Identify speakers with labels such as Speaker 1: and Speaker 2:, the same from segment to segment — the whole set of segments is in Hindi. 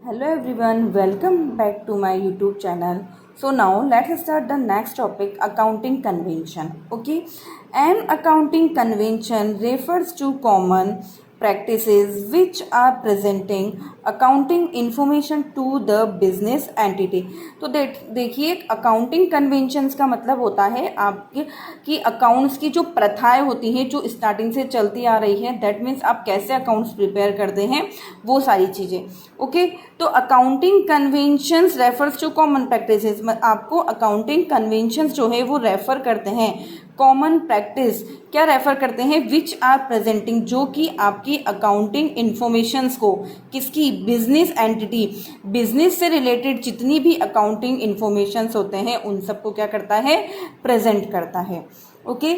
Speaker 1: Hello everyone, welcome back to my YouTube channel. So now let's start the next topic, accounting convention. Okay, an accounting convention refers to common practices which are presenting accounting information to the business entity. तो देखिए अकाउंटिंग कन्वेंशंस का मतलब होता है आपके कि अकाउंट्स की जो प्रथाएं होती हैं जो स्टार्टिंग से चलती आ रही है, दैट मीन्स आप कैसे अकाउंट्स प्रिपेयर करते हैं वो सारी चीज़ें. ओके, तो accounting conventions refers to common practices. आपको अकाउंटिंग कन्वेंशंस जो है वो रेफर करते हैं कॉमन प्रैक्टिस. क्या रेफर करते हैं? विच आर प्रेजेंटिंग, जो कि आपकी अकाउंटिंग इंफॉर्मेशंस को किसकी, बिजनेस एंटिटी, बिजनेस से रिलेटेड जितनी भी अकाउंटिंग इंफॉर्मेशंस होते हैं उन सबको क्या करता है, प्रेजेंट करता है. ओके,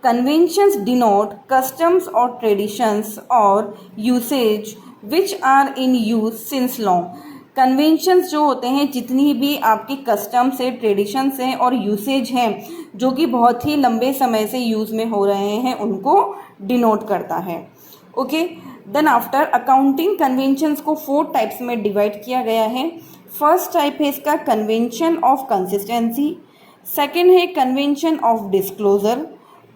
Speaker 1: कन्वेंशंस डिनोट कस्टम्स और ट्रेडिशंस और usage which are in use since long. Conventions जो होते हैं जितनी भी आपकी कस्टम्स है, ट्रेडिशंस हैं और यूसेज हैं जो कि बहुत ही लंबे समय से यूज़ में हो रहे हैं उनको डिनोट करता है. Okay, then after accounting conventions को 4 टाइप्स में डिवाइड किया गया है. फर्स्ट टाइप है इसका कन्वेंशन ऑफ कंसिस्टेंसी, सेकेंड है कन्वेंशन ऑफ डिस्क्लोजर,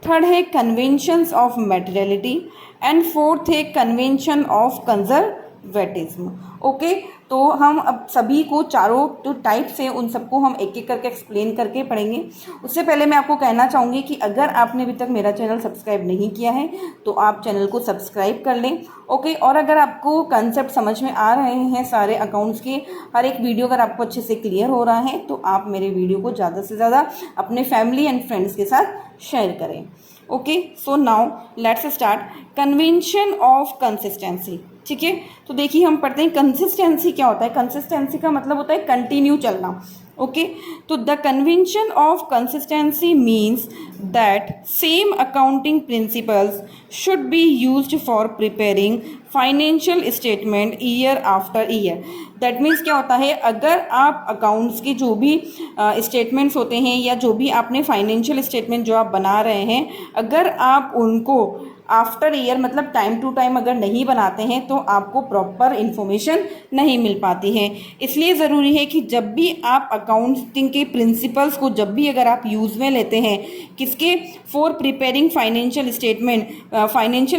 Speaker 1: थर्ड है conventions of materiality and fourth है कन्वेंशन ऑफ कंजर्वेटिज्म. ओके, तो हम अब सभी को चारों जो टाइप्स हैं उन सबको हम एक एक करके एक्सप्लेन करके पढ़ेंगे. उससे पहले मैं आपको कहना चाहूँगी कि अगर आपने अभी तक मेरा चैनल सब्सक्राइब नहीं किया है तो आप चैनल को सब्सक्राइब कर लें. ओके, और अगर आपको कंसेप्ट समझ में आ रहे हैं सारे अकाउंट्स के, हर एक वीडियो अगर आपको अच्छे से क्लियर हो रहा है तो आप मेरे वीडियो को ज़्यादा से ज़्यादा अपने फैमिली एंड फ्रेंड्स के साथ शेयर करें. Okay, so now let's start. Convention of consistency. ठीक है, तो देखिए हम पढ़ते हैं कंसिस्टेंसी क्या होता है. कंसिस्टेंसी का मतलब होता है कंटिन्यू चलना. ओके, तो the convention of consistency means that same accounting principles should be used for preparing financial statement year after year. That means क्या होता है, अगर आप अकाउंट्स की जो भी स्टेटमेंट्स होते हैं या जो भी आपने फाइनेंशियल स्टेटमेंट जो आप बना रहे हैं, अगर आप उनको आफ्टर ईयर मतलब टाइम टू टाइम अगर नहीं बनाते हैं तो आपको प्रॉपर इन्फॉर्मेशन नहीं मिल पाती है. इसलिए ज़रूरी है कि जब भी आप अकाउंटिंग के प्रिंसिपल्स को जब भी अगर आप यूज़ में लेते हैं किसके, for preparing financial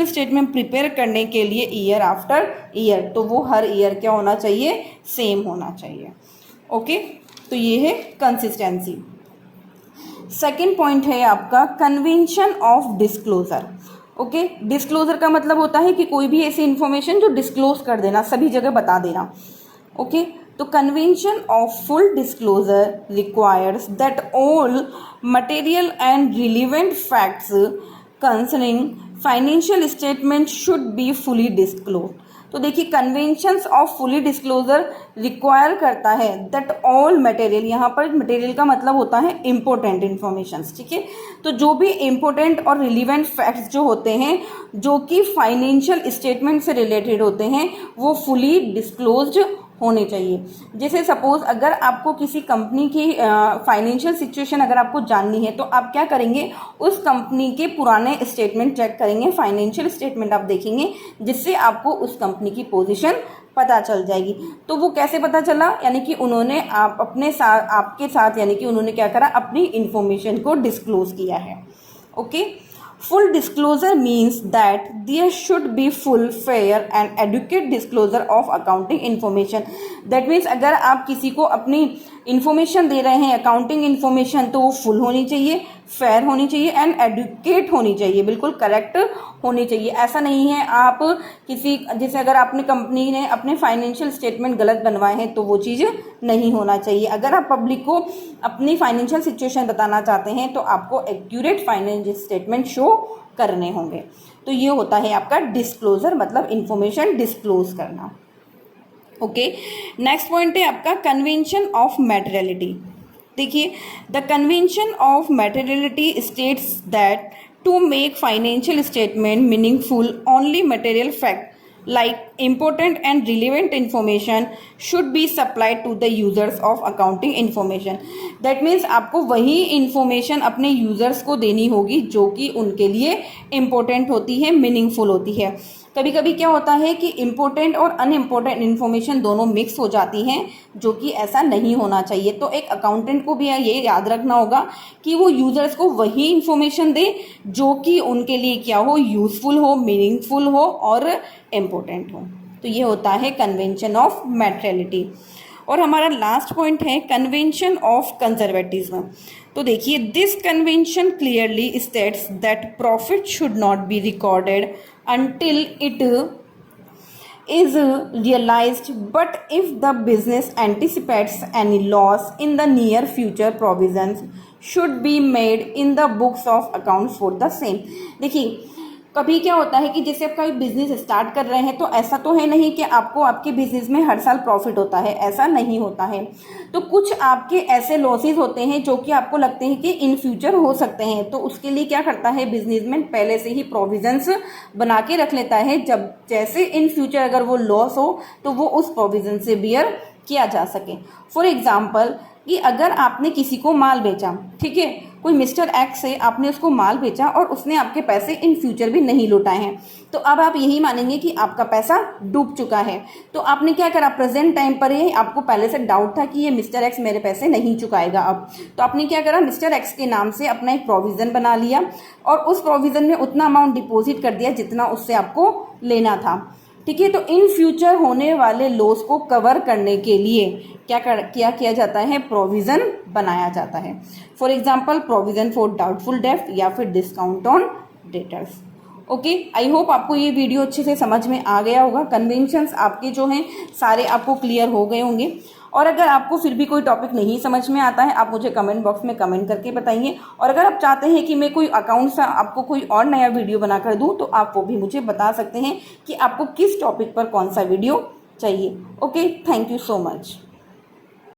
Speaker 1: statement prepare करने के लिए ईयर आफ्टर ईयर, तो वो हर ईयर क्या होना चाहिए, सेम होना चाहिए. ओके, तो ये है कंसिस्टेंसी. सेकेंड पॉइंट है आपका convention of disclosure. Okay, disclosure का मतलब होता है कि कोई भी ऐसी इन्फॉर्मेशन जो डिस्क्लोज कर देना, सभी जगह बता देना. ओके, तो convention of full disclosure requires that all material and relevant facts concerning financial statement should be fully disclose. तो देखिए conventions of fully disclosure require करता है दैट ऑल मटेरियल, यहाँ पर मटेरियल का मतलब होता है इम्पोर्टेंट इन्फॉर्मेशंस. ठीक है, तो जो भी इम्पोर्टेंट और रिलीवेंट फैक्ट्स जो होते हैं जो कि फाइनेंशियल स्टेटमेंट से रिलेटेड होते हैं वो फुली डिस्क्लोज्ड होने चाहिए. जैसे सपोज अगर आपको किसी कंपनी की फाइनेंशियल सिचुएशन अगर आपको जाननी है तो आप क्या करेंगे, उस कंपनी के पुराने स्टेटमेंट चेक करेंगे, फाइनेंशियल स्टेटमेंट आप देखेंगे जिससे आपको उस कंपनी की पोजीशन पता चल जाएगी. तो वो कैसे पता चला, यानी कि उन्होंने आपके साथ यानी कि उन्होंने क्या करा, अपनी इंफॉर्मेशन को डिस्क्लोज किया है. Okay, full disclosure means that there should be full, fair and adequate disclosure of accounting information. That means अगर आप किसी को अपनी इन्फॉर्मेशन दे रहे हैं अकाउंटिंग इन्फॉर्मेशन तो वो फुल होनी चाहिए, फेयर होनी चाहिए एंड एडुकेट होनी चाहिए, बिल्कुल करेक्ट होनी चाहिए. ऐसा नहीं है आप किसी, जैसे अगर आपने कंपनी ने अपने फाइनेंशियल स्टेटमेंट गलत बनवाए हैं तो वो चीज़ नहीं होना चाहिए. अगर आप पब्लिक को अपनी फाइनेंशियल सिचुएशन बताना चाहते हैं तो आपको एक्यूरेट फाइनेंशियल स्टेटमेंट शो करने होंगे. तो ये होता है आपका डिस्क्लोजर, मतलब इंफॉर्मेशन डिस्क्लोज करना. ओके, नेक्स्ट पॉइंट है आपका कन्वेंशन ऑफ मटेरियलिटी. देखिए the convention of materiality states that to make financial statement meaningful only material fact like important and relevant information should be supplied to the users of accounting information. That means आपको वही information अपने users को देनी होगी जो कि उनके लिए important होती है, meaningful होती है. कभी कभी क्या होता है कि इम्पोर्टेंट और अनइम्पोर्टेंट इन्फॉर्मेशन दोनों मिक्स हो जाती हैं, जो कि ऐसा नहीं होना चाहिए। तो एक अकाउंटेंट को भी ये याद रखना होगा कि वो यूजर्स को वही इन्फॉर्मेशन दे जो कि उनके लिए क्या हो, यूजफुल हो, मीनिंगफुल हो और इम्पोर्टेंट हो। तो ये होता है कन्वेंशन ऑफ मैटेरियलिटी। और हमारा लास्ट पॉइंट है कन्वेंशन ऑफ कंजर्वेटिज्म। तो देखिए, this convention clearly states that profit should not be recorded until it is realized, but if the business anticipates any loss in the near future, provisions should be made in the books of accounts for the same। देखिए, कभी क्या होता है कि जैसे आप कोई बिजनेस स्टार्ट कर रहे हैं तो ऐसा तो है नहीं कि आपको आपके बिजनेस में हर साल प्रॉफिट होता है, ऐसा नहीं होता है। तो कुछ आपके ऐसे लॉसेस होते हैं जो कि आपको लगते हैं कि इन फ्यूचर हो सकते हैं, तो उसके लिए क्या करता है बिजनेसमैन, पहले से ही प्रोविजंस बना के रख लेता है, जब जैसे इन फ्यूचर अगर वो लॉस हो तो वो उस प्रोविजन से बियर किया जा सके। फॉर एग्जाम्पल कि अगर आपने किसी को माल बेचा, ठीक है, कोई मिस्टर एक्स से आपने उसको माल बेचा और उसने आपके पैसे इन फ्यूचर भी नहीं लौटाए हैं, तो अब आप यही मानेंगे कि आपका पैसा डूब चुका है। तो आपने क्या करा, प्रेजेंट टाइम पर ही आपको पहले से डाउट था कि ये मिस्टर एक्स मेरे पैसे नहीं चुकाएगा अब, तो आपने क्या करा, मिस्टर एक्स के नाम से अपना एक प्रोविज़न बना लिया और उस प्रोविज़न में उतना अमाउंट डिपॉजिट कर दिया जितना उससे आपको लेना था, ठीक है। तो इन फ्यूचर होने वाले लॉस को कवर करने के लिए क्या किया जाता है, प्रोविज़न बनाया जाता है। For example provision for doubtful डेब्ट या फिर discount on debtors. Okay, I hope आपको ये वीडियो अच्छे से समझ में आ गया होगा। कन्वेंशंस आपके जो हैं सारे आपको क्लियर हो गए होंगे। और अगर आपको फिर भी कोई टॉपिक नहीं समझ में आता है, आप मुझे कमेंट बॉक्स में कमेंट करके बताइए। और अगर आप चाहते हैं कि मैं कोई अकाउंट से आपको कोई और नया वीडियो बना कर दूँ तो आप वो भी मुझे बता सकते हैं कि आपको किस टॉपिक पर कौन सा वीडियो चाहिए। Okay, thank you so much.